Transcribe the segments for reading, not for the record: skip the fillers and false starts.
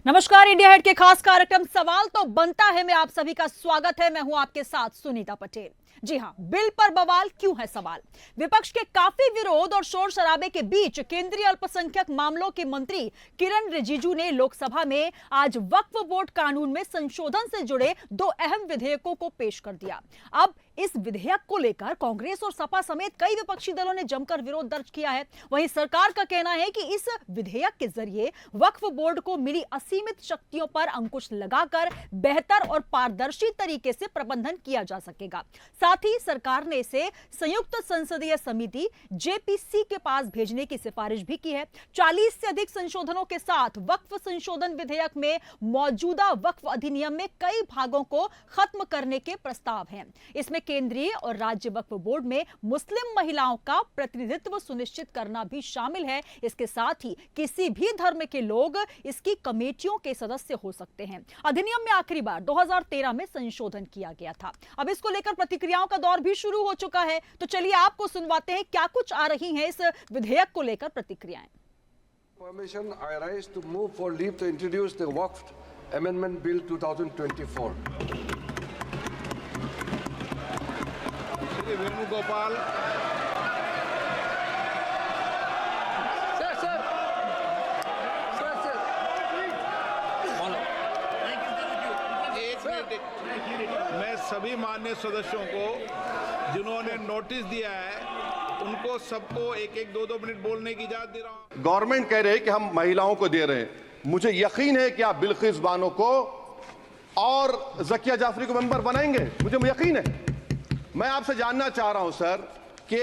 नमस्कार, India head के खास कार्यक्रम सवाल तो बनता है में आप सभी का स्वागत है। मैं हूं आपके साथ सुनीता पटेल। जी हां, बिल पर बवाल क्यों है सवाल। विपक्ष के काफी विरोध और शोर शराबे के बीच केंद्रीय अल्पसंख्यक मामलों के मंत्री किरण रिजिजू ने लोकसभा में आज वक्फ बोर्ड कानून में संशोधन से जुड़े दो अहम विधेयकों को पेश कर दिया। अब इस विधेयक को लेकर कांग्रेस और सपा समेत कई विपक्षी दलों ने जमकर विरोध दर्ज किया है। वहीं सरकार का कहना है कि इस विधेयक के जरिए वक्फ बोर्ड को मिली असीमित शक्तियों पर अंकुश लगाकर बेहतर और पारदर्शी तरीके से प्रबंधन किया जा सकेगा। साथ ही सरकार ने इसे संयुक्त संसदीय समिति जेपीसी के पास भेजने की सिफारिश भी की है। 40 से अधिक संशोधनों के साथ वक्फ संशोधन विधेयक में मौजूदा वक्फ अधिनियम में कई भागों को खत्म करने के प्रस्ताव हैं। इसमें केंद्रीय और राज्य वक्फ बोर्ड में मुस्लिम महिलाओं का प्रतिनिधित्व सुनिश्चित करना भी शामिल है। इसके साथ ही किसी भी धर्म के लोग इसकी कमेटियों के सदस्य हो सकते हैं। अधिनियम में आखिरी बार 2013 में संशोधन किया गया था। अब इसको लेकर प्रतिक्रियाओं का दौर भी शुरू हो चुका है। तो चलिए आपको सुनवाते हैं क्या कुछ आ रही हैं इस विधेयक को लेकर प्रतिक्रियाएं। Permission, I rise to move for leave to introduce the Waqf Amendment Bill 2024. Shri Venugopal. मैं सभी माननीय सदस्यों को जिन्होंने नोटिस दिया है उनको सबको एक एक दो मिनट बोलने की इजाजत दे रहा हूं। गवर्नमेंट कह रहे है कि हम महिलाओं को दे रहे हैं। मुझे यकीन है कि आप बिल्किस बानो को और जकिया जाफरी को मेंबर बनाएंगे, मुझे यकीन है। मैं आपसे जानना चाह रहा हूं सर कि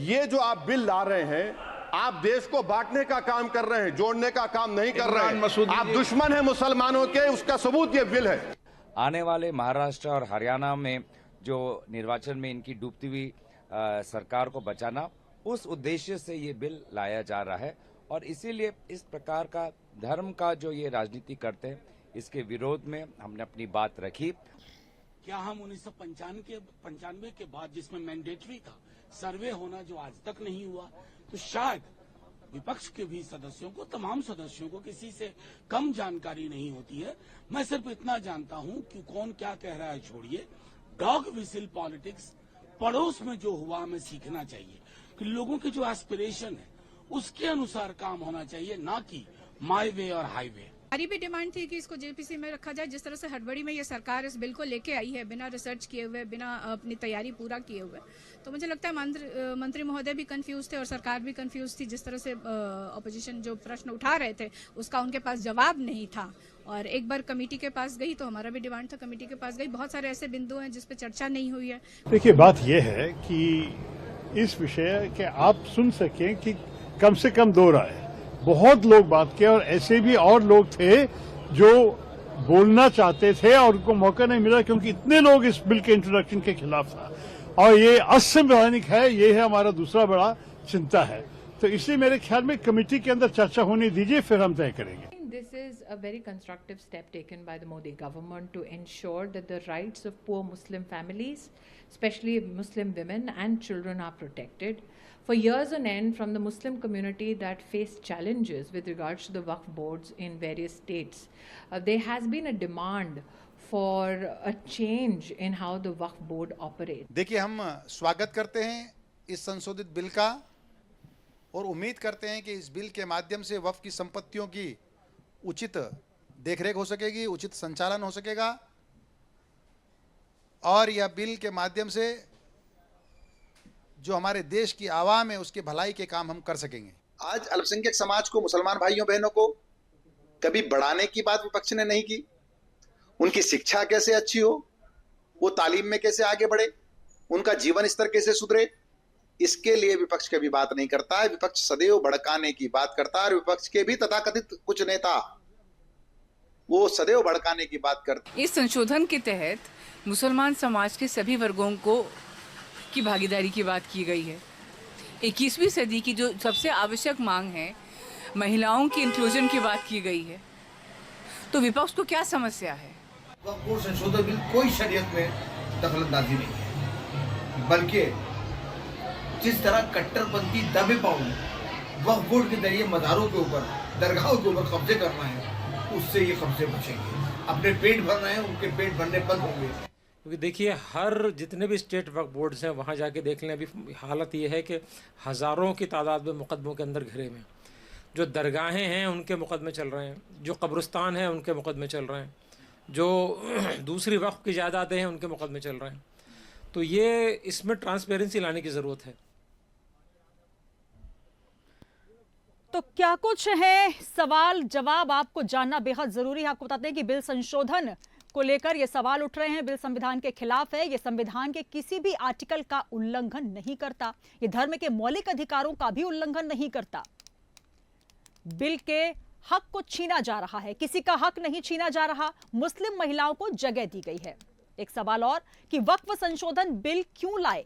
ये जो आप बिल ला रहे हैं, आप देश को बांटने का काम कर रहे हैं, जोड़ने का काम नहीं कर रहे हैं। आप दुश्मन हैं मुसलमानों के, उसका सबूत ये बिल है। आने वाले महाराष्ट्र और हरियाणा में जो निर्वाचन में इनकी डूबती हुई सरकार को बचाना, उस उद्देश्य से ये बिल लाया जा रहा है। और इसीलिए इस प्रकार का धर्म का जो ये राजनीति करते हैं, इसके विरोध में हमने अपनी बात रखी। क्या हम 1995 के बाद जिसमें मैंडेटरी था सर्वे होना जो आज तक नहीं हुआ, तो शायद विपक्ष के भी सदस्यों को, तमाम सदस्यों को किसी से कम जानकारी नहीं होती है। मैं सिर्फ इतना जानता हूं कि कौन क्या कह रहा है छोड़िए। डॉग विसिल पॉलिटिक्स पड़ोस में जो हुआ हमें सीखना चाहिए कि लोगों के जो एस्पिरेशन है उसके अनुसार काम होना चाहिए, ना कि माई वे और हाईवे। हमारी भी डिमांड थी कि इसको जेपीसी में रखा जाए। जिस तरह से हड़बड़ी में ये सरकार इस बिल को लेके आई है, बिना रिसर्च किए हुए, बिना अपनी तैयारी पूरा किए हुए, तो मुझे लगता है मंत्री महोदय भी कंफ्यूज थे और सरकार भी कंफ्यूज थी। जिस तरह से ऑपोजिशन जो प्रश्न उठा रहे थे उसका उनके पास जवाब नहीं था। और एक बार कमेटी के पास गई तो हमारा भी डिमांड था, कमेटी के पास गई। बहुत सारे ऐसे बिंदु हैं जिस पे चर्चा नहीं हुई है। देखिए, बात यह है कि इस विषय के आप सुन सकें कि कम से कम दो राय, बहुत लोग बात किए और ऐसे भी और लोग थे जो बोलना चाहते थे और उनको मौका नहीं मिला क्योंकि इतने लोग इस बिल के इंट्रोडक्शन के खिलाफ था। और ये असंवैधानिक है, ये है हमारा दूसरा बड़ा चिंता है। तो इसलिए मेरे ख्याल में कमेटी के अंदर चर्चा होने दीजिए, फिर हम तय करेंगे। This is a very constructive step taken by the Modi government to ensure that the rights of poor Muslim families, especially Muslim women and children, are protected. For years on end, from the Muslim community that faced challenges with regards to the Waqf boards in various states, there has been a demand for a change in how the Waqf board operates. देखिए, हम स्वागत करते हैं इस संशोधित bill का और उम्मीद करते हैं कि इस बिल के माध्यम से वक्फ की संपत्तियों की उचित देखरेख हो सकेगी, उचित संचालन हो सकेगा और यह बिल के माध्यम से जो हमारे देश की आवाम है उसके भलाई के काम हम कर सकेंगे। आज अल्पसंख्यक समाज को, मुसलमान भाइयों बहनों को कभी बढ़ाने की बात विपक्ष ने नहीं की। उनकी शिक्षा कैसे अच्छी हो, वो तालीम में कैसे आगे बढ़े, उनका जीवन स्तर कैसे सुधरे, इसके लिए विपक्ष कभी बात नहीं करता है। विपक्ष सदैव भड़काने की बात करता है और विपक्ष के भी तथाकथित कुछ नेता वो सदैव भड़काने की बात करते। इस संशोधन के तहत मुसलमान समाज के सभी वर्गों को की भागीदारी की बात की गई है। 21वीं सदी की जो सबसे आवश्यक मांग है, महिलाओं की इंक्लूजन की बात की गई है। तो विपक्ष को क्या समस्या है? वक्फ बोर्ड संशोधन बिल कोई शरीयत में दखलंदाजी नहीं है, बल्कि जिस तरह कट्टरपंथी दबे पाऊ वक्फ बोर्ड के जरिए मज़ारों के ऊपर, दरगाहों के ऊपर कब्जे करना है, उससे उससे ये कब से बचेंगे? अपने पेट भर रहे हैं, उनके पेट भरने बंद होंगे। क्योंकि देखिए हर जितने भी स्टेट वक्फ बोर्ड्स हैं वहाँ जाके देख लें, अभी हालत ये है कि हज़ारों की तादाद में मुकदमों के अंदर घिरे हुए हैं। जो दरगाहें हैं उनके मुकदमे चल रहे हैं, जो कब्रिस्तान हैं उनके मुकदमे चल रहे हैं, जो दूसरी वक्फ की जायदादें हैं उनके मुकदमे चल रहे हैं। तो ये इसमें ट्रांसपेरेंसी लाने की ज़रूरत है। तो क्या कुछ है सवाल जवाब आपको जानना बेहद जरूरी है। आपको बताते हैं कि बिल संशोधन को लेकर ये सवाल उठ रहे हैं। बिल संविधान के खिलाफ है, ये संविधान के किसी भी आर्टिकल का उल्लंघन नहीं करता, ये धर्म के मौलिक अधिकारों का भी उल्लंघन नहीं करता। बिल के हक को छीना जा रहा है, किसी का हक नहीं छीना जा रहा, मुस्लिम महिलाओं को जगह दी गई है। एक सवाल और कि वक्फ संशोधन बिल क्यों लाए?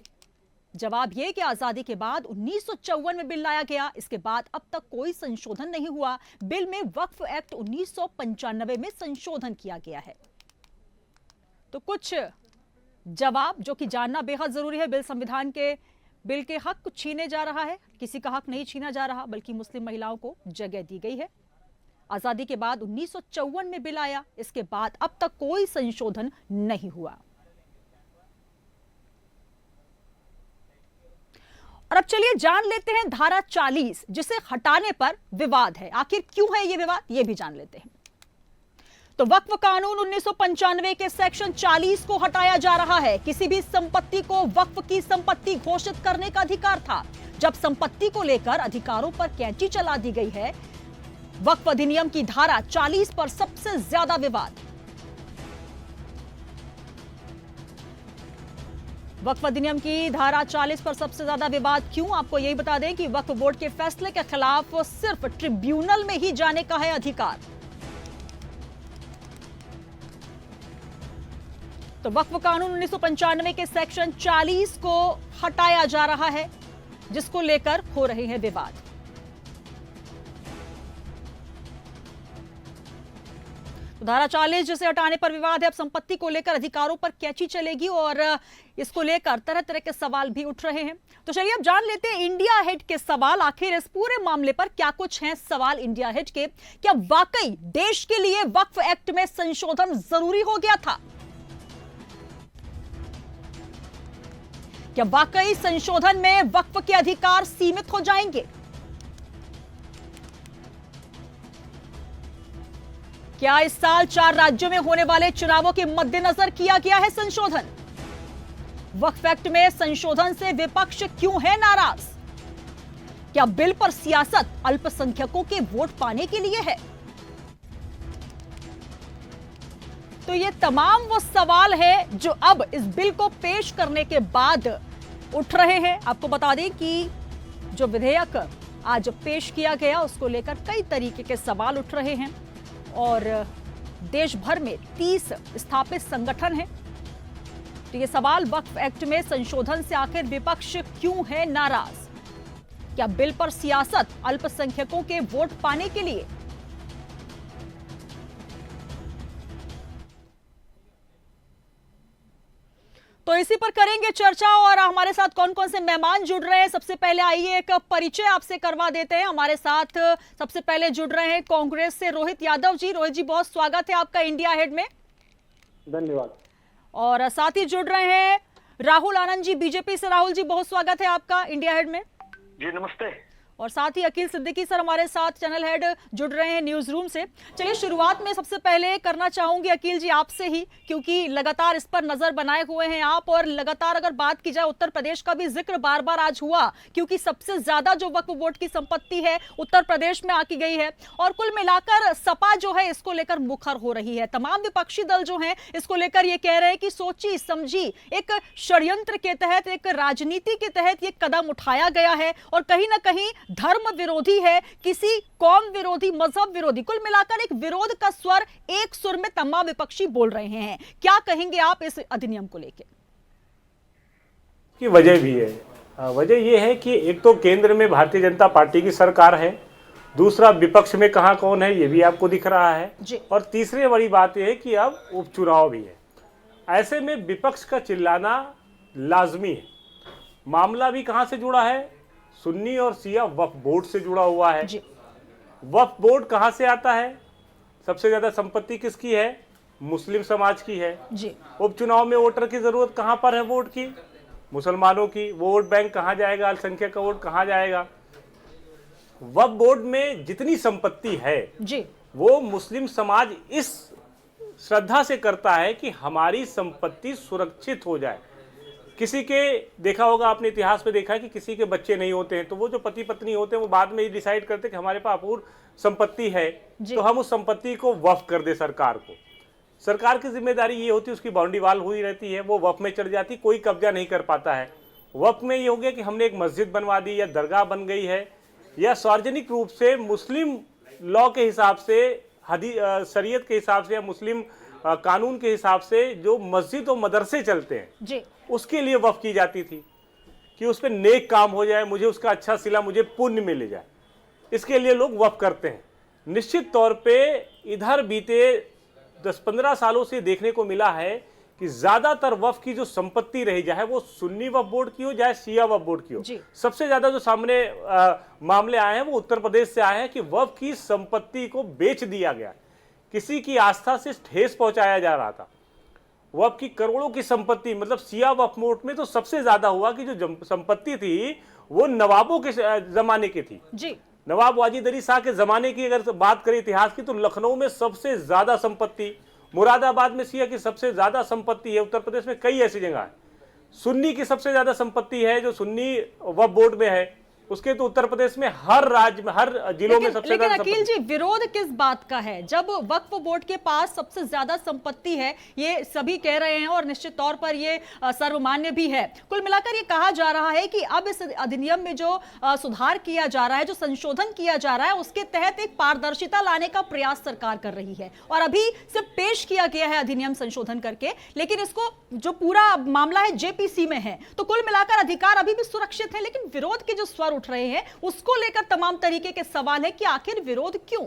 जवाब यह कि आजादी के बाद 1954 में बिल लाया गया, इसके बाद अब तक कोई संशोधन नहीं हुआ। बिल में वक्फ एक्ट 1995 में संशोधन किया गया है। तो कुछ जवाब जो कि जानना बेहद जरूरी है। बिल के हक को छीने जा रहा है, किसी का हक नहीं छीना जा रहा, बल्कि मुस्लिम महिलाओं को जगह दी गई है। आजादी के बाद 1954 में बिल आया, इसके बाद अब तक कोई संशोधन नहीं हुआ। और अब चलिए जान लेते हैं धारा 40 जिसे हटाने पर विवाद है। आखिर क्यों है ये विवाद, ये भी जान लेते हैं। तो वक्फ कानून 1995 के सेक्शन 40 को हटाया जा रहा है। किसी भी संपत्ति को वक्फ की संपत्ति घोषित करने का अधिकार था। जब संपत्ति को लेकर अधिकारों पर कैंची चला दी गई है। वक्फ अधिनियम की धारा 40 पर सबसे ज्यादा विवाद। वक्फ अधिनियम की धारा 40 पर सबसे ज्यादा विवाद क्यों? आपको यही बता दें कि वक्फ बोर्ड के फैसले के खिलाफ सिर्फ ट्रिब्यूनल में ही जाने का है अधिकार। तो वक्फ कानून 1995 के सेक्शन 40 को हटाया जा रहा है, जिसको लेकर हो रहे हैं विवाद। तो धारा 40 जिसे हटाने पर विवाद है। अब संपत्ति को लेकर अधिकारों पर कैंची चलेगी और इसको लेकर तरह तरह के सवाल भी उठ रहे हैं। तो चलिए अब जान लेते हैं इंडिया हेड के सवाल। आखिर इस पूरे मामले पर क्या कुछ हैं सवाल इंडिया हेड के? क्या वाकई देश के लिए वक्फ एक्ट में संशोधन जरूरी हो गया था? क्या वाकई संशोधन में वक्फ के अधिकार सीमित हो जाएंगे? क्या इस साल 4 राज्यों में होने वाले चुनावों के मद्देनजर किया गया है संशोधन? वक्फ एक्ट में संशोधन से विपक्ष क्यों है नाराज? क्या बिल पर सियासत अल्पसंख्यकों के वोट पाने के लिए है? तो ये तमाम वो सवाल है जो अब इस बिल को पेश करने के बाद उठ रहे हैं। आपको बता दें कि जो विधेयक आज पेश किया गया उसको लेकर कई तरीके के सवाल उठ रहे हैं और देश भर में 30 स्थापित संगठन हैं। तो ये सवाल वक्फ एक्ट में संशोधन से आखिर विपक्ष क्यों है नाराज? क्या बिल पर सियासत अल्पसंख्यकों के वोट पाने के लिए? तो इसी पर करेंगे चर्चा और हमारे साथ कौन कौन से मेहमान जुड़ रहे हैं। सबसे पहले आइए एक परिचय आपसे करवा देते हैं। हमारे साथ सबसे पहले जुड़ रहे हैं कांग्रेस से रोहित यादव जी। रोहित जी बहुत स्वागत है आपका इंडिया हेड में। धन्यवाद। और साथ ही जुड़ रहे हैं राहुल आनंद जी बीजेपी से। राहुल जी बहुत स्वागत है आपका इंडिया हेड में। जी नमस्ते। और साथ ही अकील सिद्दीकी सर हमारे साथ चैनल हेड जुड़ रहे हैं न्यूज रूम से। चलिए शुरुआत में सबसे पहले करना चाहूंगी अकील जी आपसे ही, क्योंकि लगातार इस पर नजर बनाए हुए हैं आप और लगातार अगर बात की जाए उत्तर प्रदेश का भी जिक्र बार बार आज हुआ, क्योंकि सबसे ज्यादा जो वक्फ बोर्ड की संपत्ति है उत्तर प्रदेश में आकी गई है और कुल मिलाकर सपा जो है इसको लेकर मुखर हो रही है। तमाम विपक्षी दल जो है इसको लेकर ये कह रहे हैं कि सोची समझी एक षड्यंत्र के तहत, एक राजनीति के तहत ये कदम उठाया गया है और कहीं ना कहीं धर्म विरोधी है, किसी कौम विरोधी, मजहब विरोधी, कुल मिलाकर एक विरोध का स्वर एक सुर में तमाम विपक्षी बोल रहे हैं। क्या कहेंगे आप इस अधिनियम को लेकर? की वजह भी है। वजह यह है कि एक तो केंद्र में भारतीय जनता पार्टी की सरकार है, दूसरा विपक्ष में कहां कौन है ये भी आपको दिख रहा है और तीसरी बड़ी बात यह है कि अब उपचुनाव भी है। ऐसे में विपक्ष का चिल्लाना लाजमी है। मामला भी कहां से जुड़ा है? सुन्नी और शिया वक्फ बोर्ड से जुड़ा हुआ है। वक्फ बोर्ड कहां से आता है? सबसे ज्यादा संपत्ति किसकी है? मुस्लिम समाज की है जी। उपचुनाव में वोटर की जरूरत कहां पर है? वोट की, मुसलमानों की। वो वोट बैंक कहां जाएगा? अल्पसंख्यक का वोट कहां जाएगा? वक्फ बोर्ड में जितनी संपत्ति है जी, वो मुस्लिम समाज इस श्रद्धा से करता है कि हमारी संपत्ति सुरक्षित हो जाए। किसी के, देखा होगा आपने इतिहास में देखा है कि किसी के बच्चे नहीं होते हैं तो वो जो पति पत्नी होते हैं वो बाद में ये डिसाइड करते हैं कि हमारे पास अपूर्ण संपत्ति है तो हम उस संपत्ति को वक्फ कर दे सरकार को। सरकार की जिम्मेदारी ये होती है, उसकी बाउंड्री वाल हुई रहती है, वो वक्फ में चढ़ जाती, कोई कब्जा नहीं कर पाता है। वक्फ में ये हो गया कि हमने एक मस्जिद बनवा दी या दरगाह बन गई है या सार्वजनिक रूप से मुस्लिम लॉ के हिसाब से, शरीयत के हिसाब से या मुस्लिम कानून के हिसाब से जो मस्जिद और मदरसे चलते हैं जी, उसके लिए वक्फ की जाती थी कि उस पर नेक काम हो जाए, मुझे उसका अच्छा सिला, मुझे पुण्य मिल जाए, इसके लिए लोग वक्फ करते हैं। निश्चित तौर पे इधर बीते 10-15 सालों से देखने को मिला है कि ज्यादातर वक्फ की जो संपत्ति रही, चाहे वो सुन्नी वक्फ बोर्ड की हो चाहे शिया वक्फ बोर्ड की हो, सबसे ज्यादा जो सामने मामले आए हैं वो उत्तर प्रदेश से आए हैं कि वक्फ की संपत्ति को बेच दिया गया, किसी की आस्था से ठेस पहुंचाया जा रहा था। वक्फ की करोड़ों की संपत्ति, मतलब शिया वक्फ बोर्ड में तो सबसे ज्यादा हुआ कि जो संपत्ति थी वो नवाबों के जमाने की थी जी। नवाब वाजिद अली शाह के जमाने की अगर बात करें इतिहास की तो लखनऊ में सबसे ज्यादा संपत्ति, मुरादाबाद में शिया की सबसे ज्यादा संपत्ति है, उत्तर प्रदेश में कई ऐसी जगह है। सुन्नी की सबसे ज्यादा संपत्ति है जो सुन्नी वक्फ बोर्ड में है, उसके तो उत्तर प्रदेश में हर राज्य में, हर जिलों में सबसे लेकिन ज्यादा। अकील जी, विरोध किस बात का है जब वक्फ बोर्ड के पास सबसे ज्यादा संपत्ति है? ये सभी कह रहे हैं और निश्चित तौर पर ये सर्वमान्य भी है। कुल मिलाकर ये कहा जा रहा है कि अब इस अधिनियम में जो सुधार किया जा रहा है, जो संशोधन किया जा रहा है, उसके तहत एक पारदर्शिता लाने का प्रयास सरकार कर रही है और अभी सिर्फ पेश किया गया है अधिनियम संशोधन करके, लेकिन इसको जो पूरा मामला है जेपीसी में है। तो कुल मिलाकर अधिकार अभी भी सुरक्षित है, लेकिन विरोध के जो स्वर उठ रहे हैं उसको लेकर तमाम तरीके के सवाल है कि आखिर विरोध क्यों?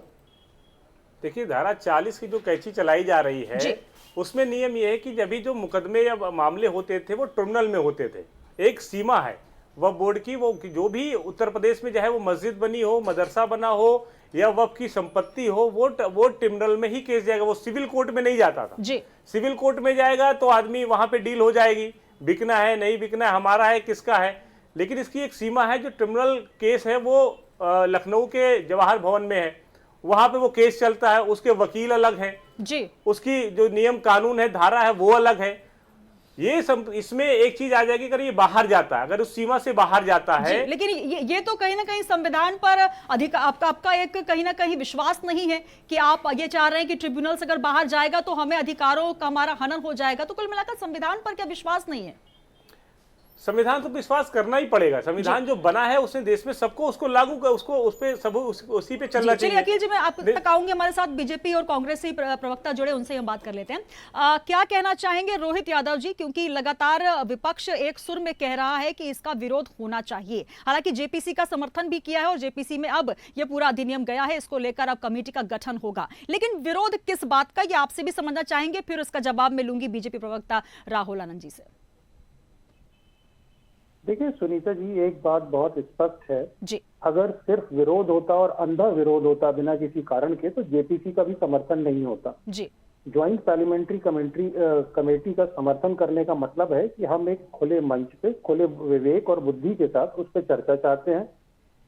देखिए, धारा 40 की जो कैची चलाई जा रही है उसमें नियम यह है कि जब भी जो मुकदमे या मामले होते थे वो ट्रिब्यूनल में होते थे। एक सीमा है वक्फ बोर्ड की, वो जो भी उत्तर प्रदेश में चाहे वो मस्जिद बनी हो, मदरसा बना हो या वक्फ की संपत्ति हो, वो ट्रिब्यूनल में ही केस जाएगा, वो सिविल कोर्ट में नहीं जाता था जी। सिविल कोर्ट में जाएगा तो आदमी वहां पे डील हो जाएगी, बिकना है नहीं बिकना है, हमारा है किसका है। लेकिन इसकी एक सीमा है, जो ट्रिब्यूनल केस है वो लखनऊ के जवाहर भवन में है, वहां पे वो केस चलता है, उसके वकील अलग हैं जी, उसकी जो नियम कानून है, धारा है वो अलग है। ये सब, इसमें एक चीज आ जाएगी अगर ये बाहर जाता है, अगर उस सीमा से बाहर जाता है। लेकिन ये तो कहीं ना कहीं संविधान पर आपका एक कहीं ना कहीं विश्वास नहीं है कि आप ये चाह रहे हैं कि ट्रिब्यूनल से अगर बाहर जाएगा तो हमें अधिकारों का हमारा हनन हो जाएगा। तो कुल मिलाकर संविधान पर क्या विश्वास नहीं है? संविधान तो विश्वास करना ही पड़ेगा। संविधान जो बना है उसने देश में सबको उसको लागू कर, उसको उस पे सब उसी पे चलना चाहिए। अकील जी, मैं आप तक आऊंगी, हमारे साथ बीजेपी और कांग्रेस से प्रवक्ता जुड़े, उनसे हम बात कर लेते हैं। क्या कहना चाहेंगे रोहित यादव जी, क्योंकि लगातार विपक्ष एक सुर में कह रहा है कि इसका विरोध होना चाहिए। हालांकि जेपीसी का समर्थन भी किया है और जेपीसी में अब यह पूरा अधिनियम गया है, इसको लेकर अब कमेटी का गठन होगा, लेकिन विरोध किस बात का, ये आपसे भी समझना चाहेंगे, फिर उसका जवाब मिलूंगी बीजेपी प्रवक्ता राहुल आनंद जी से। देखिए सुनीता जी, एक बात बहुत स्पष्ट है जी, अगर सिर्फ विरोध होता और अंधा विरोध होता बिना किसी कारण के तो जेपीसी का भी समर्थन नहीं होता जी। ज्वाइंट पार्लियामेंट्री कमेटी का समर्थन करने का मतलब है कि हम एक खुले मंच पे, खुले विवेक और बुद्धि के साथ उस पर चर्चा चाहते हैं,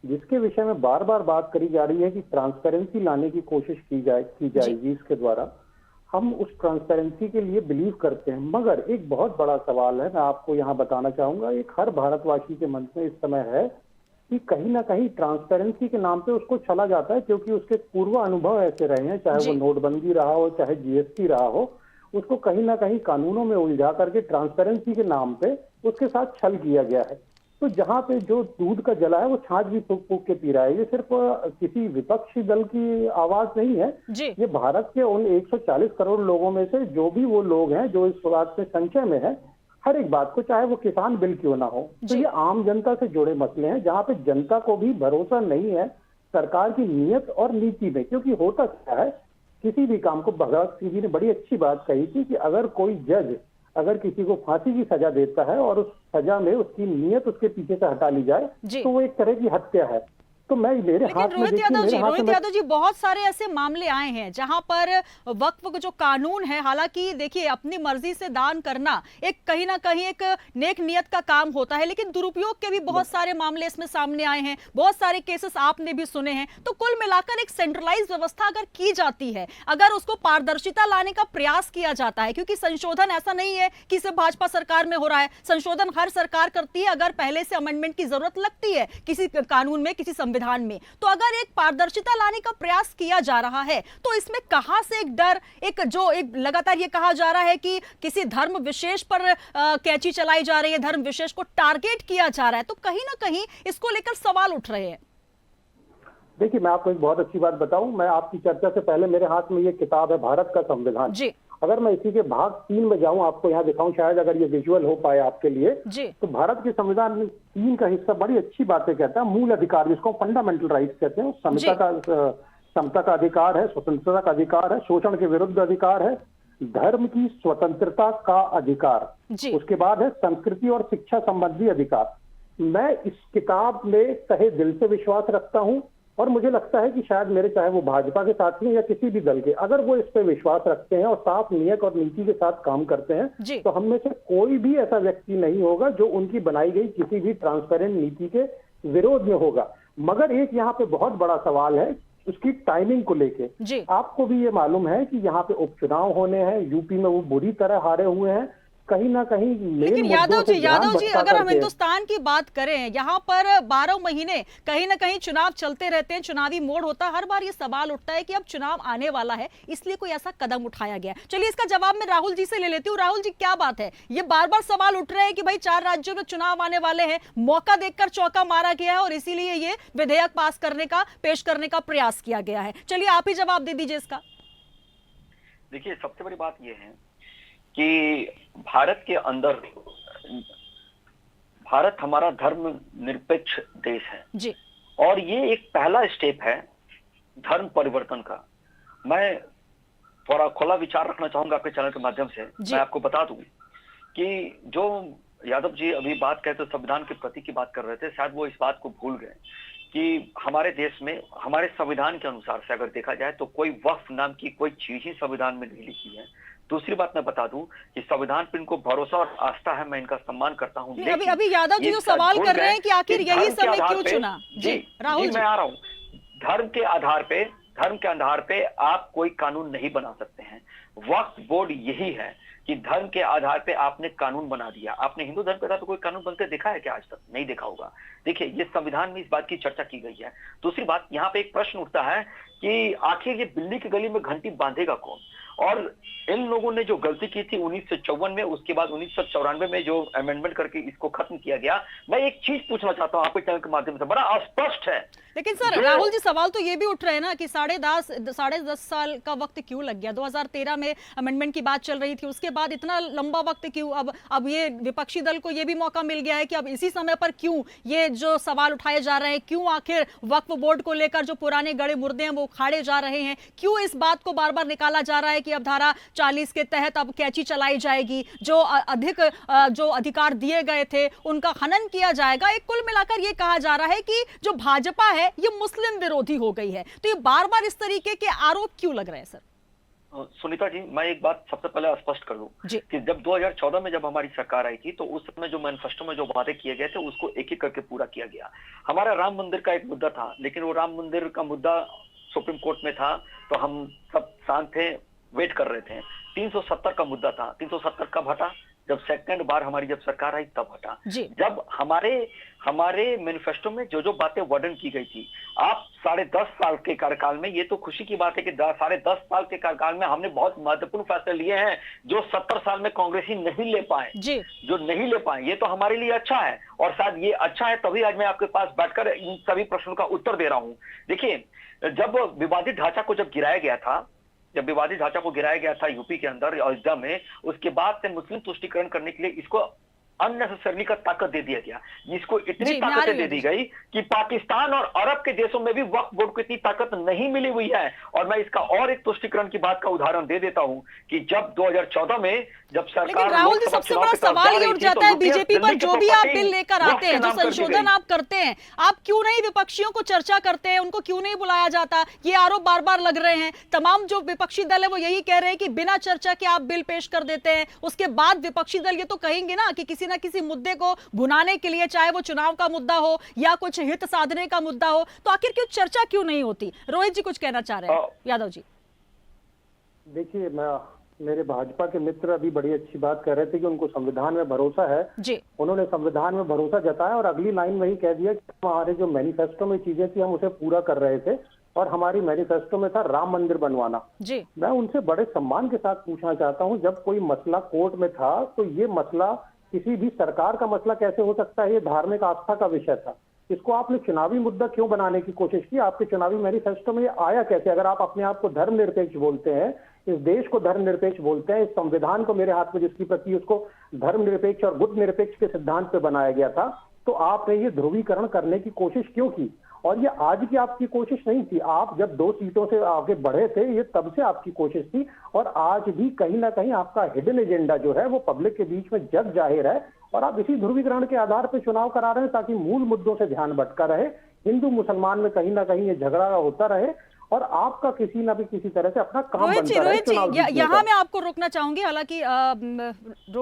जिसके विषय में बार बार बात करी जा रही है कि ट्रांसपेरेंसी लाने की कोशिश की जाएगी इसके द्वारा। हम उस ट्रांसपेरेंसी के लिए बिलीव करते हैं, मगर एक बहुत बड़ा सवाल है, मैं आपको यहाँ बताना चाहूंगा, एक हर भारतवासी के मन में इस समय है कि कहीं ना कहीं ट्रांसपेरेंसी के नाम पे उसको चला जाता है, क्योंकि उसके पूर्व अनुभव ऐसे रहे हैं, चाहे वो नोटबंदी रहा हो चाहे जीएसटी रहा हो, उसको कहीं ना कहीं कानूनों में उलझा करके ट्रांसपेरेंसी के नाम पे उसके साथ छल किया गया है। तो जहाँ पे जो दूध का जला है वो छाछ भी फूक फूक के पी रहा है। ये सिर्फ किसी विपक्षी दल की आवाज नहीं है, ये भारत के उन 140 करोड़ लोगों में से जो भी वो लोग हैं जो इस बात में संशय में है, हर एक बात को, चाहे वो किसान बिल क्यों ना हो। तो ये आम जनता से जुड़े मसले हैं जहाँ पे जनता को भी भरोसा नहीं है सरकार की नीयत और नीति में। क्योंकि होता क्या है, किसी भी काम को, भगत सिंह जी ने बड़ी अच्छी बात कही थी कि अगर कोई जज अगर किसी को फांसी की सजा देता है और उस सजा में उसकी नीयत उसके पीछे से हटा ली जाए तो वो एक तरह की हत्या है। तो मैं मेरे हाथ में रोहित यादव जी बहुत सारे ऐसे मामले आए हैं जहां पर वक्फ जो कानून है, हालांकि देखिए अपनी मर्जी से दान करना एक कहीं ना कहीं एक नेक नियत का काम होता है, लेकिन दुरुपयोग के भी बहुत सारे मामले इसमें सामने आए हैं, बहुत सारे केसेस आपने भी सुने हैं। तो कुल मिलाकर एक सेंट्रलाइज व्यवस्था अगर की जाती है, अगर उसको पारदर्शिता लाने का प्रयास किया जाता है, क्योंकि संशोधन ऐसा नहीं है कि सिर्फ भाजपा सरकार में हो रहा है, संशोधन हर सरकार करती है अगर पहले से अमेंडमेंट की जरूरत लगती है किसी कानून में, किसी संविधान में। तो अगर एक पारदर्शिता लाने का प्रयास किया जा रहा है तो इसमें कहां से एक डर, एक लगातार ये कहा जा रहा है कि किसी धर्म विशेष पर कैंची चलाई जा रही है, धर्म विशेष को टारगेट किया जा रहा है, तो कहीं ना कहीं इसको लेकर सवाल उठ रहे हैं। देखिए मैं आपको एक बहुत अच्छी बात बताऊं, मैं आपकी चर्चा से पहले मेरे हाथ में ये किताब है भारत का संविधान जी। अगर मैं इसी के भाग 3 में जाऊं, आपको यहाँ दिखाऊं, शायद अगर ये विजुअल हो पाए आपके लिए, तो भारत के संविधान में 3 का हिस्सा बड़ी अच्छी बातें कहता है। मूल अधिकार जिसको फंडामेंटल राइट्स कहते हैं, समता का अधिकार है, स्वतंत्रता का अधिकार है, शोषण के विरुद्ध अधिकार है, धर्म की स्वतंत्रता का अधिकार, उसके बाद है संस्कृति और शिक्षा संबंधी अधिकार। मैं इस किताब में तहे दिल से विश्वास रखता हूं और मुझे लगता है कि शायद मेरे, चाहे वो भाजपा के साथी हैं या किसी भी दल के, अगर वो इस पे विश्वास रखते हैं और साफ नियत और नीति के साथ काम करते हैं, तो हम में से कोई भी ऐसा व्यक्ति नहीं होगा जो उनकी बनाई गई किसी भी ट्रांसपेरेंट नीति के विरोध में होगा। मगर एक यहाँ पे बहुत बड़ा सवाल है उसकी टाइमिंग को लेके। आपको भी ये मालूम है कि यहाँ पे उपचुनाव होने हैं, यूपी में वो बुरी तरह हारे हुए हैं, कहीं ना कहीं। लेकिन यादव जी अगर हम हिंदुस्तान की बात करें, यहाँ पर 12 महीने कहीं ना कहीं चुनाव चलते रहते हैं, चुनावी मोड़ होता है, हर बार ये सवाल उठता है कि अब चुनाव आने वाला है, इसलिए कोई ऐसा कदम उठाया गया। चलिए इसका जवाब मैं राहुल जी से ले लेती हूँ। राहुल जी क्या बात है, ये बार बार सवाल उठ रहे हैं कि भाई 4 राज्यों में चुनाव आने वाले हैं, मौका देखकर चौका मारा गया है और इसीलिए ये विधेयक पास करने का, पेश करने का प्रयास किया गया है। चलिए आप ही जवाब दे दीजिए इसका। देखिए सबसे बड़ी बात यह है कि भारत के अंदर, भारत हमारा धर्म निरपेक्ष देश है जी, और ये एक पहला स्टेप है धर्म परिवर्तन का। मैं थोड़ा खुला विचार रखना चाहूंगा आपके चैनल के माध्यम से। मैं आपको बता दूं कि जो यादव जी अभी बात कहते संविधान के प्रति की बात कर रहे थे, शायद वो इस बात को भूल गए कि हमारे देश में हमारे संविधान के अनुसार से अगर देखा जाए तो कोई वक्फ नाम की कोई चीज ही संविधान में नहीं लिखी है। दूसरी बात मैं बता दूं कि संविधान पर इनको भरोसा और आस्था है, मैं इनका सम्मान करता हूं। अभी यादव जी जो सवाल कर रहे हैं कि आखिर यही समय क्यों चुना। जी राहुल जी, मैं आ रहा हूं। धर्म के आधार पे आप कोई कानून नहीं बना सकते हैं। वक्फ बोर्ड यही है कि धर्म के आधार पे आपने कानून बना दिया। आपने हिंदू धर्म के आधार पर कोई कानून बनते देखा है क्या? आज तक नहीं देखा होगा। देखिए ये संविधान में इस बात की चर्चा की गई है। दूसरी बात, यहाँ पे एक प्रश्न उठता है कि आखिर ये बिल्ली की गली में घंटी बांधेगा कौन? और इन लोगों ने जो गलती की थी 1954 में, उसके बाद 1994 में जो अमेंडमेंट करके इसको खत्म किया गया, मैं एक चीज पूछना चाहता हूँ आपके चैनल के माध्यम से, बड़ा अस्पष्ट है। लेकिन सर राहुल जी सवाल तो ये भी उठ रहे हैं ना कि 10.5 साल का वक्त क्यों लग गया? 2013 में अमेंडमेंट की बात चल रही थी, उसके बाद इतना लंबा वक्त क्यों? अब ये विपक्षी दल को ये भी मौका मिल गया है कि अब इसी समय पर क्यों ये जो सवाल उठाए जा रहे हैं, क्यों आखिर वक्फ बोर्ड को लेकर जो पुराने गड़े मुर्दे हैं वो उखाड़े जा रहे हैं, क्यों इस बात को बार बार निकाला जा रहा है कि अब धारा 40 के तहत अब कैंची चलाई जाएगी, जो अधिकार दिए गए थे उनका हनन किया जाएगा। एक कुल मिलाकर ये कहा जा रहा है कि जो भाजपा है ये मुस्लिम विरोधी हो गई है। तो ये बार बार इस तरीके के आरोप क्यों लग रहे हैं सर? सुनीता जी, मैं एक बात सबसे पहले स्पष्ट कर दूं कि जब 2014 में जब हमारी सरकार आई थी तो उस समय जो मैनिफेस्टो में जो वादे किए गए थे उसको एक एक करके पूरा किया गया। हमारा राम मंदिर का एक मुद्दा था, लेकिन वो राम मंदिर का मुद्दा सुप्रीम कोर्ट में था तो हम सब शांत थे, वेट कर रहे थे। 370 का मुद्दा था, 370 कब हटा? जब सेकंड बार हमारी जब सरकार आई तब हटा। जब हमारे मैनिफेस्टो में जो जो बातें वर्णन की गई थी, आप 10.5 साल के कार्यकाल में, ये तो खुशी की बात है कि 10.5 साल के कार्यकाल में हमने बहुत महत्वपूर्ण फैसले लिए हैं जो 70 साल में कांग्रेसी नहीं ले पाए, ये तो हमारे लिए अच्छा है। और शायद ये अच्छा है तभी आज मैं आपके पास बैठकर इन सभी प्रश्नों का उत्तर दे रहा हूं। देखिए जब विवादित ढांचा को गिराया गया था यूपी के अंदर अयोध्या में, उसके बाद से मुस्लिम तुष्टिकरण करने के लिए इसको अननेसेसरली का ताकत दे दिया गया, जिसको इतनी ताकतें दे दी गई कि पाकिस्तान और अरब के देशों में भी वक्फ बोर्ड को इतनी ताकत नहीं मिली हुई है। और मैं इसका और एक तुष्टीकरण की बात का उदाहरण दे देता हूं कि जब 2014 में जब सरकार, लेकिन राहुल जी सबसे बड़ा सवाल ये उठ जाता है बीजेपी पर, जो भी आप बिल लेकर आते हैं, जो संशोधन आप करते हैं, आप क्यों नहीं विपक्षियों को चर्चा करते हैं, उनको क्यों नहीं बुलाया जाता? ये आरोप बार बार लग रहे हैं, तमाम जो विपक्षी दल है वो यही कह रहे हैं कि बिना चर्चा के आप बिल पेश कर देते हैं, उसके बाद विपक्षी दल ये तो कहेंगे ना कि किसी ना किसी मुद्दे को भुनाने के लिए, चाहे वो चुनाव का मुद्दा हो या कुछ हित साधने का मुद्दा हो, तो आखिर क्यों चर्चा क्यों नहीं होती? रोहित जी कुछ कहना चाह रहे हैं, यादव जी। देखिए, मेरे भाजपा के मित्र अभी बड़ी अच्छी बात कर रहे थे कि उनको संविधान में भरोसा है जी। उन्होंने संविधान में भरोसा जताया और अगली लाइन वही कह दिया कि हमारे जो मैनिफेस्टो में चीजें थी हम उसे पूरा कर रहे थे, और हमारी मैनिफेस्टो में था राम मंदिर बनवाना जी। मैं उनसे बड़े सम्मान के साथ पूछना चाहता हूं, जब कोई मसला कोर्ट में था तो ये मसला किसी भी सरकार का मसला कैसे हो सकता है? ये धार्मिक आस्था का विषय था, इसको आपने चुनावी मुद्दा क्यों बनाने की कोशिश की? आपके चुनावी मैनिफेस्टो में ये आया कैसे? अगर आप अपने आप को धर्मनिरपेक्ष बोलते हैं, इस देश को धर्मनिरपेक्ष बोलते हैं, इस संविधान को मेरे हाथ में जिसकी प्रति उसको धर्मनिरपेक्ष और गुट निरपेक्ष के सिद्धांत पे बनाया गया था, तो आपने ये ध्रुवीकरण करने की कोशिश क्यों की? और ये आज की आपकी कोशिश नहीं थी, आप जब 2 सीटों से आगे बढ़े थे ये तब से आपकी कोशिश थी, और आज भी कहीं ना कहीं आपका हिडन एजेंडा जो है वो पब्लिक के बीच में जग जाहिर है, और आप इसी ध्रुवीकरण के आधार पर चुनाव करा रहे हैं ताकि मूल मुद्दों से ध्यान भटका रहे, हिंदू मुसलमान में कहीं ना कहीं ये झगड़ा होता रहे, और आपका किसी ना भी किसी तरह से अपना काम बनता रहे। यहाँ मैं आपको रोकना चाहूंगी, हालांकि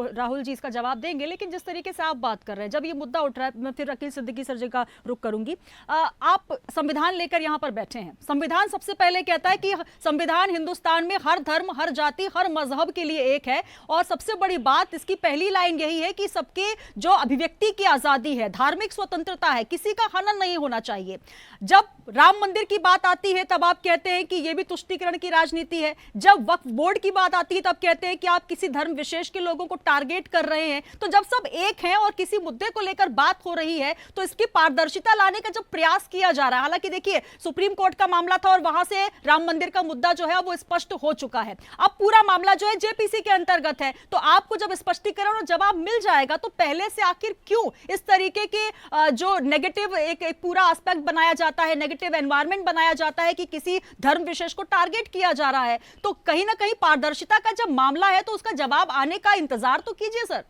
राहुल जी इसका जवाब देंगे, लेकिन जिस तरीके से आप बात कर रहे हैं, जब ये मुद्दा उठ रहा है, मैं फिर अकील सिद्दीकी सर जी का रुख करूंगी। आप संविधान लेकर यहाँ पर बैठे हैं, संविधान सबसे पहले कहता है कि संविधान हिंदुस्तान में हर धर्म, हर जाति, हर मजहब के लिए एक है, और सबसे बड़ी बात इसकी पहली लाइन यही है कि सबके जो अभिव्यक्ति की आजादी है, धार्मिक स्वतंत्रता है, किसी का हनन नहीं होना चाहिए। जब राम मंदिर की बात आती है तब आप कहते हैं कि यह भी तुष्टीकरण की राजनीति है, जब वक्फ बोर्ड की बात आती है तब कहते हैं कि आप किसी धर्म विशेष के लोगों को टारगेट कर रहे हैं। तो जब सब एक हैं और किसी मुद्दे को लेकर बात हो रही है तो इसकी पारदर्शिता लाने का जब प्रयास किया जा रहा है, हालांकि देखिए सुप्रीम कोर्ट का मामला था और वहां से राम मंदिर का मुद्दा जो है वो स्पष्ट हो चुका है, अब पूरा मामला जो है जेपीसी के अंतर्गत है, तो आपको जब स्पष्टीकरण और जवाब मिल जाएगा तो पहले से आखिर क्यों इस तरीके के जो नेगेटिव एक पूरा एस्पेक्ट बनाया जाता है, नेगेटिव एनवायरनमेंट बनाया जाता है कि किसी धर्म विशेष को टारगेट किया जा रहा है? तो कहीं ना कहीं पारदर्शिता का जब मामला है तो उसका जवाब आने का इंतजार तो कीजिए सर।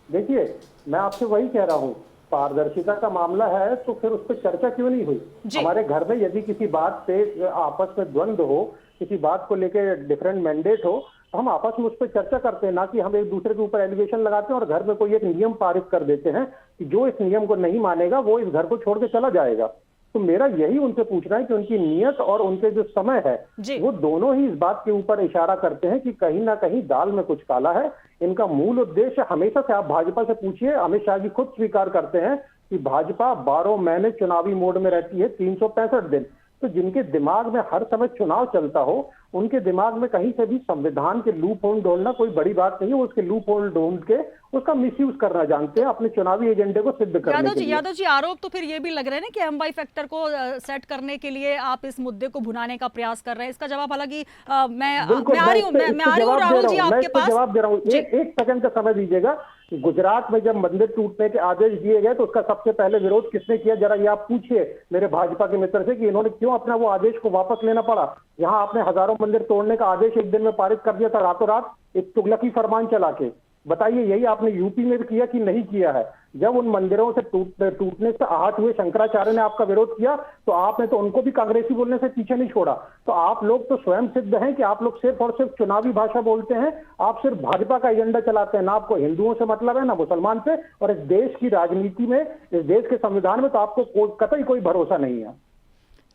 देखिए, मैं आपसे वही कह रहा हूं, पारदर्शिता का मामला है तो फिर उस पर चर्चा क्यों नहीं हुई? हमारे घर में यदि किसी बात पे आपस में द्वंद्व हो, किसी बात को लेकर डिफरेंट मैंडेट हो, तो हम आपस में उस पर चर्चा करते हैं, ना कि हम एक दूसरे के ऊपर एलिगेशन लगाते हैं और घर में कोई एक नियम पारित कर देते हैं कि जो इस नियम को नहीं मानेगा वो इस घर को छोड़ के चला जाएगा। तो मेरा यही उनसे पूछना है कि उनकी नीयत और उनके जो समय है वो दोनों ही इस बात के ऊपर इशारा करते हैं कि कहीं ना कहीं दाल में कुछ काला है। इनका मूल उद्देश्य हमेशा से, आप भाजपा से पूछिए, अमित शाह जी खुद स्वीकार करते हैं कि भाजपा 12 महीने चुनावी मोड में रहती है, 365 दिन। तो जिनके दिमाग में हर समय चुनाव चलता हो, उनके दिमाग में कहीं से भी संविधान के लूप होल ढूंढना कोई बड़ी बात नहीं है, वो उसके लूप होल ढूंढ के उसका मिसयूज करना जानते हैं अपने चुनावी एजेंडे को सिद्ध करने के लिए। यादव जी, आरोप तो फिर ये भी लग रहे हैं ना कि एमवाई फैक्टर को सेट करने के लिए आप इस मुद्दे को भुनाने का प्रयास कर रहे हैं। इसका जवाब हालांकि मैं आ रही हूँ राहुल जी आपके पास, जवाब दे रहा हूँ, एक सेकंड का समय दीजिएगा। गुजरात में जब मंदिर टूटने के आदेश दिए गए तो उसका सबसे पहले विरोध किसने किया? जरा ये आप पूछिए मेरे भाजपा के मित्र से कि इन्होंने क्यों अपना वो आदेश को वापस लेना पड़ा। यहाँ आपने हजारों मंदिर तोड़ने का आदेश एक दिन में पारित कर दिया था रातों रात, एक तुगलकी फरमान चला के। बताइए, यही आपने यूपी में भी किया कि नहीं किया है? जब उन मंदिरों से टूटने से आहत हुए शंकराचार्य ने आपका विरोध किया तो आपने तो उनको भी कांग्रेसी बोलने से पीछे नहीं छोड़ा। तो आप लोग तो स्वयं सिद्ध हैं कि आप लोग सिर्फ और सिर्फ चुनावी भाषा बोलते हैं, आप सिर्फ भाजपा का एजेंडा चलाते हैं, ना आपको हिंदुओं से मतलब है ना मुसलमान से, और इस देश की राजनीति में, इस देश के संविधान में तो आपको कतई कोई भरोसा नहीं है।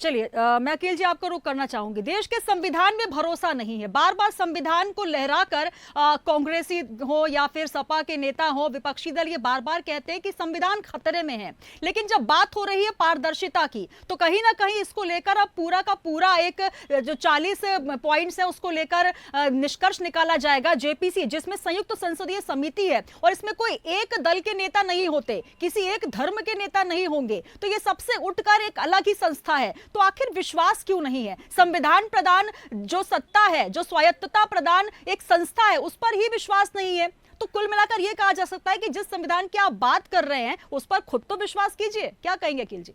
चलिए, मैं अकील जी आपको रुख करना चाहूंगी। देश के संविधान में भरोसा नहीं है, बार बार संविधान को लहराकर कांग्रेसी हो या फिर सपा के नेता हो, विपक्षी दल ये बार बार कहते हैं कि संविधान खतरे में है, लेकिन जब बात हो रही है पारदर्शिता की तो कहीं ना कहीं इसको लेकर अब पूरा का पूरा एक जो 40 पॉइंट्स है उसको लेकर निष्कर्ष निकाला जाएगा। जेपीसी जिसमें संयुक्त संसदीय समिति है और इसमें कोई एक दल के नेता नहीं होते, किसी एक धर्म के नेता नहीं होंगे, तो ये सबसे उठकर एक अलग ही संस्था है। तो आखिर विश्वास क्यों नहीं है? संविधान प्रदान जो सत्ता है, जो स्वायत्तता प्रदान एक संस्था है, उस पर ही विश्वास नहीं है। तो कुल मिलाकर यह कहा जा सकता है कि जिस संविधान की आप बात कर रहे हैं उस पर खुद तो विश्वास कीजिए। क्या कहेंगे अकील जी?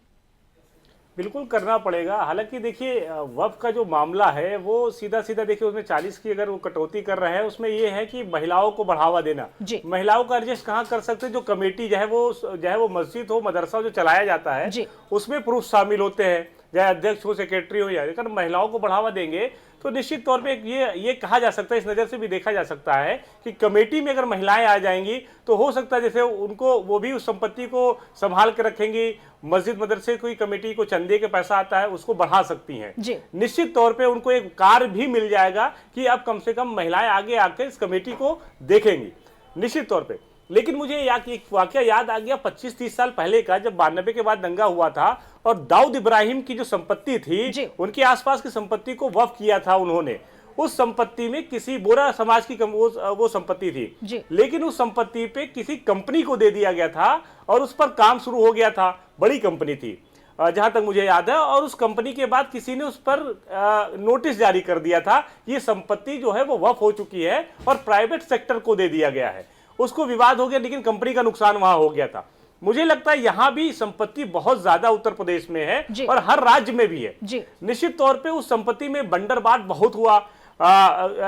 बिल्कुल करना पड़ेगा। हालांकि देखिए वक्फ का जो मामला है वो सीधा सीधा देखिए उसमें 40 की अगर वो कटौती कर रहा है, उसमें ये है कि महिलाओं को बढ़ावा देना। महिलाओं का एडजस्ट कहाँ कर सकते हैं? जो कमेटी जो है वो मस्जिद हो, मदरसा जो चलाया जाता है उसमें पुरुष शामिल होते हैं, चाहे अध्यक्ष हो, सेक्रेटरी हो, या अगर महिलाओं को बढ़ावा देंगे तो निश्चित तौर पे ये कहा जा सकता है, इस नज़र से भी देखा जा सकता है कि कमेटी में अगर महिलाएं आ जाएंगी तो हो सकता है जैसे उनको वो भी उस संपत्ति को संभाल के रखेंगी, मस्जिद मदरसे कोई कमेटी को चंदे के पैसा आता है उसको बढ़ा सकती हैं। निश्चित तौर पे उनको एक कार्य भी मिल जाएगा कि अब कम से कम महिलाएं आगे आकर इस कमेटी को देखेंगी निश्चित तौर पे। लेकिन मुझे एक वाकया याद आ गया 25-30 साल पहले का, जब 92 के बाद दंगा हुआ था और दाऊद इब्राहिम की जो संपत्ति थी, उनके आसपास की संपत्ति को वक्फ किया था उन्होंने। उस संपत्ति में किसी बोरा समाज की वो संपत्ति थी, लेकिन उस संपत्ति पे किसी कंपनी को दे दिया गया था और उस पर काम शुरू हो गया था। बड़ी कंपनी थी जहां तक मुझे याद है, और उस कंपनी के बाद किसी ने उस पर नोटिस जारी कर दिया था, ये संपत्ति जो है वो वक्फ हो चुकी है और प्राइवेट सेक्टर को दे दिया गया है। उसको विवाद हो गया, लेकिन कंपनी का नुकसान वहां हो गया था। मुझे लगता है यहां भी संपत्ति बहुत ज्यादा उत्तर प्रदेश में है और हर राज्य में भी है। निश्चित तौर पे उस संपत्ति में बंडरबाट बहुत हुआ।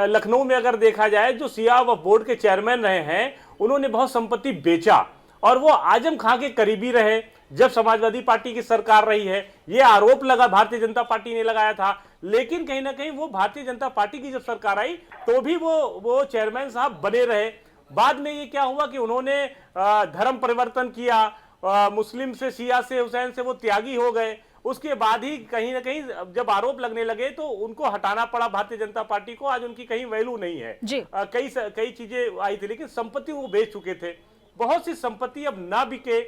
लखनऊ में अगर देखा जाए, जो सिया वक्फ बोर्ड के चेयरमैन रहे हैं उन्होंने बहुत संपत्ति बेचा और वो आजम खां के करीबी रहे जब समाजवादी पार्टी की सरकार रही है। ये आरोप लगा, भारतीय जनता पार्टी ने लगाया था, लेकिन कहीं ना कहीं वो भारतीय जनता पार्टी की जब सरकार आई तो भी वो चेयरमैन साहब बने रहे। बाद में ये क्या हुआ कि उन्होंने धर्म परिवर्तन किया, मुस्लिम से, शिया से, हुसैन से वो त्यागी हो गए। उसके बाद ही कहीं ना कहीं जब आरोप लगने लगे तो उनको हटाना पड़ा भारतीय जनता पार्टी को। आज उनकी कहीं वैल्यू नहीं है। कई चीजें आई थी, लेकिन संपत्ति वो बेच चुके थे। बहुत सी संपत्ति अब ना बिके,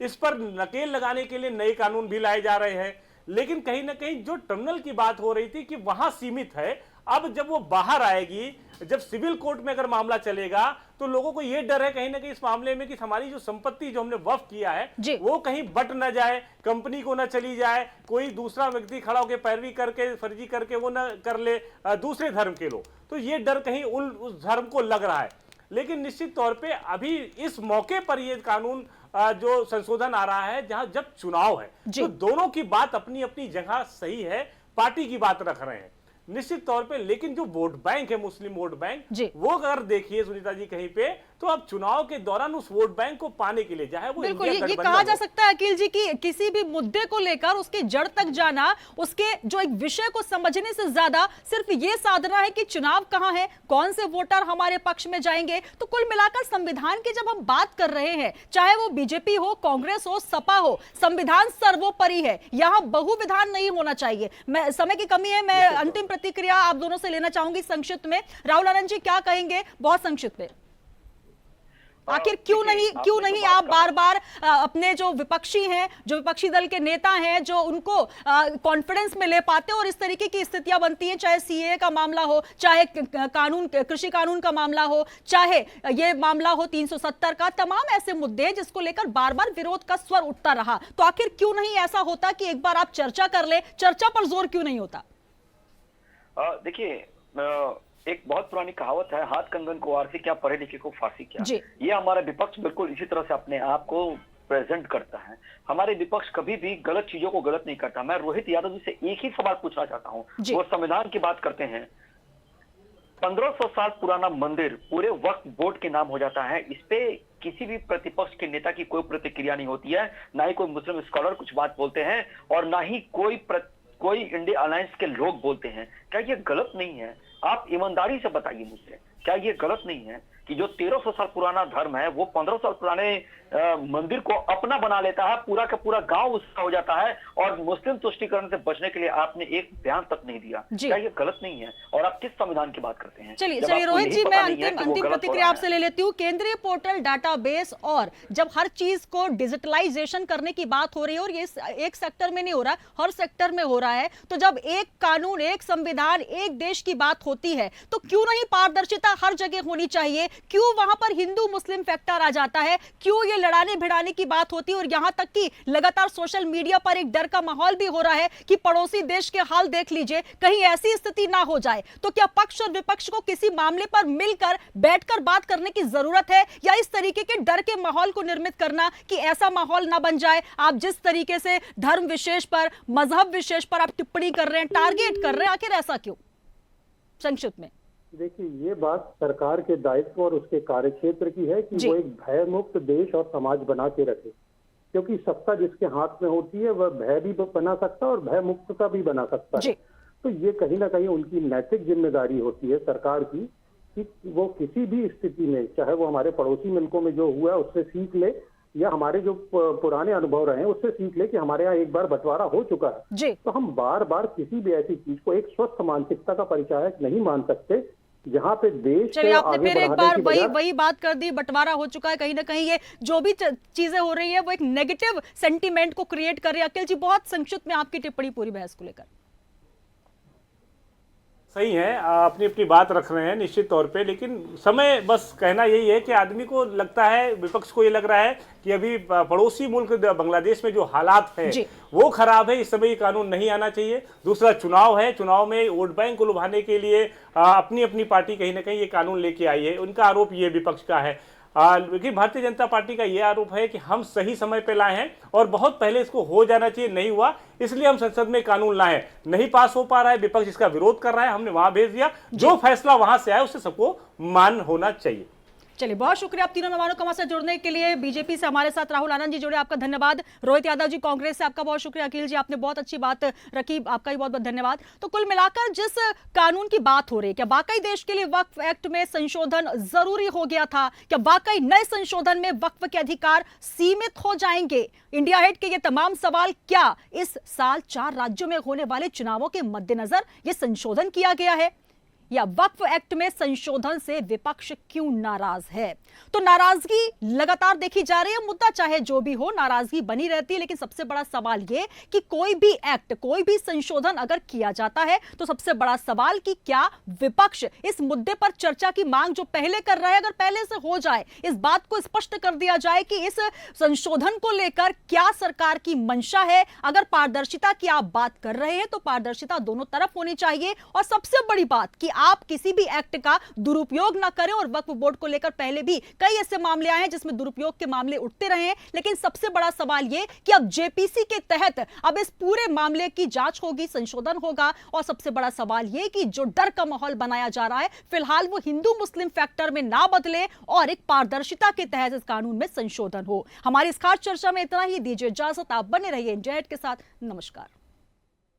इस पर नकेल लगाने के लिए नए कानून भी लाए जा रहे हैं। लेकिन कहीं ना कहीं जो टर्मिनल की बात हो रही थी कि वहां सीमित है, अब जब वो बाहर आएगी, जब सिविल कोर्ट में अगर मामला चलेगा तो लोगों को ये डर है कहीं ना कहीं इस मामले में कि हमारी जो संपत्ति जो हमने वक्फ किया है वो कहीं बट न जाए, कंपनी को न चली जाए, कोई दूसरा व्यक्ति खड़ा होकर पैरवी करके, फर्जी करके वो न कर ले दूसरे धर्म के लोग। तो ये डर कहीं उस धर्म को लग रहा है। लेकिन निश्चित तौर पे अभी इस मौके पर ये कानून जो संशोधन आ रहा है, जहां जब चुनाव है तो दोनों की बात अपनी अपनी जगह सही है, पार्टी की बात रख रहे हैं निश्चित तौर पे। लेकिन जो वोट बैंक है, मुस्लिम वोट बैंक, वो अगर देखिए सुनीता जी कहीं पे, तो अब चुनाव के दौरान उस वोट बैंक को पाने के लिए, चाहे वो बिल्कुल ये कहा जा सकता है अकील जी कि किसी भी मुद्दे को लेकर उसके जड़ तक जाना, उसके जो एक विषय को समझने से ज्यादा सिर्फ ये साधना है कि चुनाव कहां है, कौन से वोटर हमारे पक्ष में जाएंगे। तो कुल मिलाकर संविधान की जब हम बात कर रहे हैं, चाहे वो बीजेपी हो, कांग्रेस हो, सपा हो, संविधान सर्वोपरि है। यहां बहुविधान नहीं होना चाहिए। मैं समय की कमी है, मैं अंतिम प्रतिक्रिया आप दोनों से लेना चाहूंगी संक्षिप्त में। राहुल आनंद जी क्या कहेंगे बहुत संक्षिप्त में? आखिर क्यों नहीं आप बार बार अपने जो विपक्षी हैं, जो विपक्षी दल के नेता हैं, जो उनको कॉन्फिडेंस में ले पाते और इस तरीके की स्थितियां बनती हैं, चाहे सीए का मामला हो, चाहे कृषि कानून का मामला हो, चाहे ये मामला हो 370 का, तमाम ऐसे मुद्दे जिसको लेकर बार बार विरोध का स्वर उठता रहा। तो आखिर क्यों नहीं ऐसा होता कि एक बार आप चर्चा कर ले, चर्चा पर जोर क्यों नहीं होता? देखिए, एक बहुत पुरानी कहावत है, हाथ कंगन को आरसी क्या, पढ़े लिखे को फांसी क्या। ये हमारा विपक्ष बिल्कुल इसी तरह से अपने आप को प्रेजेंट करता है। हमारे विपक्ष कभी भी गलत चीजों को गलत नहीं करता। मैं रोहित यादव जी से एक ही सवाल पूछना चाहता हूँ। वो संविधान की बात करते हैं, 1500 साल पुराना मंदिर पूरे वक्फ बोर्ड के नाम हो जाता है। इस पे किसी भी प्रतिपक्ष के नेता की कोई प्रतिक्रिया नहीं होती है, ना ही कोई मुस्लिम स्कॉलर कुछ बात बोलते हैं और ना ही कोई इंडिया अलायंस के लोग बोलते हैं। क्या ये गलत नहीं है? आप ईमानदारी से बताइए मुझसे, क्या ये गलत नहीं है कि जो 1300 साल पुराना धर्म है वो 1500 साल पुराने मंदिर को अपना बना लेता है, पूरा का पूरा गांव उसका हो जाता है, और मुस्लिम तुष्टीकरण से बचने के लिए आपने एक बयान तक नहीं दिया। क्या ये गलत नहीं है? और आप किस संविधान की बात करते हैं? चलिए रोहित जी, मैं अंतिम प्रतिक्रिया आपसे ले लेती हूँ। केंद्रीय पोर्टल, डाटाबेस और जब हर चीज को डिजिटलाइजेशन करने की बात हो रही है, और ये एक सेक्टर में नहीं हो रहा, हर सेक्टर में हो रहा है, तो जब एक कानून, एक संविधान, एक देश की बात होती होती है तो क्यों नहीं पारदर्शिता हर जगह होनी चाहिए? क्यों वहां पर हिंदू मुस्लिम फैक्टर आ जाता है? क्यों ये लड़ाने भिड़ाने की बात होती है? और यहां तक कि लगातार सोशल मीडिया पर एक डर का माहौल भी हो रहा है कि पड़ोसी देश के हाल देख लीजिए, कहीं ऐसी स्थिति ना हो जाए। तो क्या पक्ष और विपक्ष को किसी मामले पर मिलकर बैठकर बात करने की जरूरत है, या इस तरीके के डर के माहौल को निर्मित करना कि ऐसा माहौल ना बन जाए? आप जिस तरीके से धर्म विशेष पर, मजहब विशेष पर आप टिप्पणी कर रहे हैं, टारगेट कर रहे हैं, आखिर ऐसा क्यों? संक्षिप्त में देखिए, ये बात सरकार के दायित्व और उसके कार्यक्षेत्र की है कि वो एक भयमुक्त देश और समाज बना के रखे, क्योंकि सत्ता जिसके हाथ में होती है वह भय भी बना सकता है और भय मुक्तता भी बना सकता है। तो ये कहीं ना कहीं उनकी नैतिक जिम्मेदारी होती है सरकार की कि वो किसी भी स्थिति में, चाहे वो हमारे पड़ोसी मुल्कों में जो हुआ है उससे सीख ले, या हमारे जो पुराने अनुभव रहे हैं उससे सीख ले कि हमारे यहाँ एक बार बंटवारा हो चुका है। तो हम बार बार किसी भी ऐसी चीज को एक स्वस्थ मानसिकता का परिचायक नहीं मान सकते जहाँ पे देश चलिए आपने फिर एक बार वही बात कर दी, बंटवारा हो चुका है। कहीं ना कहीं ये जो भी चीजें हो रही है वो एक नेगेटिव सेंटीमेंट को क्रिएट कर रही है। अखिल जी, बहुत संक्षिप्त में आपकी टिप्पणी पूरी बहस को लेकर। सही है, अपनी अपनी बात रख रहे हैं निश्चित तौर पे, लेकिन समय बस कहना यही है कि आदमी को लगता है, विपक्ष को ये लग रहा है कि अभी पड़ोसी मुल्क बांग्लादेश में जो हालात है वो खराब है, इस समय ये कानून नहीं आना चाहिए। दूसरा चुनाव है, चुनाव में वोट बैंक को लुभाने के लिए अपनी अपनी पार्टी कहीं ना कहीं ये कानून लेके आई है। उनका आरोप ये विपक्ष का है। लेकिन भारतीय जनता पार्टी का यह आरोप है कि हम सही समय पे लाए हैं और बहुत पहले इसको हो जाना चाहिए, नहीं हुआ, इसलिए हम संसद में कानून लाए। नहीं पास हो पा रहा है, विपक्ष इसका विरोध कर रहा है, हमने वहां भेज दिया। जो फैसला वहां से आया उससे सबको मान होना चाहिए। चलिए, बहुत शुक्रिया आप तीनों मेहमानों का हमारे साथ जुड़ने के लिए। बीजेपी से हमारे साथ राहुल आनंद जी जुड़े, आपका धन्यवाद। रोहित यादव जी कांग्रेस से, आपका बहुत शुक्रिया। अखिल जी, आपने बहुत अच्छी बात रखी, आपका भी बहुत बहुत धन्यवाद। तो कुल मिलाकर जिस कानून की बात हो रही है, क्या वाकई देश के लिए वक्फ एक्ट में संशोधन जरूरी हो गया था? क्या वाकई नए संशोधन में वक्फ के अधिकार सीमित हो जाएंगे? इंडिया हेट के ये तमाम सवाल क्या इस साल 4 राज्यों में होने वाले चुनावों के मद्देनजर ये संशोधन किया गया है, या वक्फ एक्ट में संशोधन से विपक्ष क्यों नाराज है? तो नाराजगी लगातार देखी जा रही है। मुद्दा चाहे जो भी हो, नाराजगी बनी रहती है, लेकिन सबसे बड़ा सवाल यह कि कोई भी एक्ट, कोई भी संशोधन अगर किया जाता है तो सबसे बड़ा सवाल कि क्या विपक्ष इस मुद्दे पर चर्चा की मांग जो पहले कर रहा है, अगर पहले से हो जाए, इस बात को स्पष्ट कर दिया जाए कि इस संशोधन को लेकर क्या सरकार की मंशा है। अगर पारदर्शिता की आप बात कर रहे हैं तो पारदर्शिता दोनों तरफ होनी चाहिए, और सबसे बड़ी बात कि आप किसी भी एक्ट का दुरुपयोग ना करें। और वक्फ बोर्ड को लेकर पहले भी कई ऐसे मामले आए हैं जिसमें दुरुपयोग के मामले उठते रहे हैं, लेकिन सबसे बड़ा सवाल यह कि अब जेपीसी के तहत अब इस पूरे मामले की जांच होगी, संशोधन होगा। और सबसे बड़ा सवाल यह कि जो डर का माहौल बनाया जा रहा है फिलहाल वो हिंदू मुस्लिम फैक्टर में ना बदले और एक पारदर्शिता के तहत इस कानून में संशोधन हो। हमारी इस खास चर्चा में इतना ही। दीजिए इजाजत, आप बने रहिए इंडिया हेट के साथ। नमस्कार।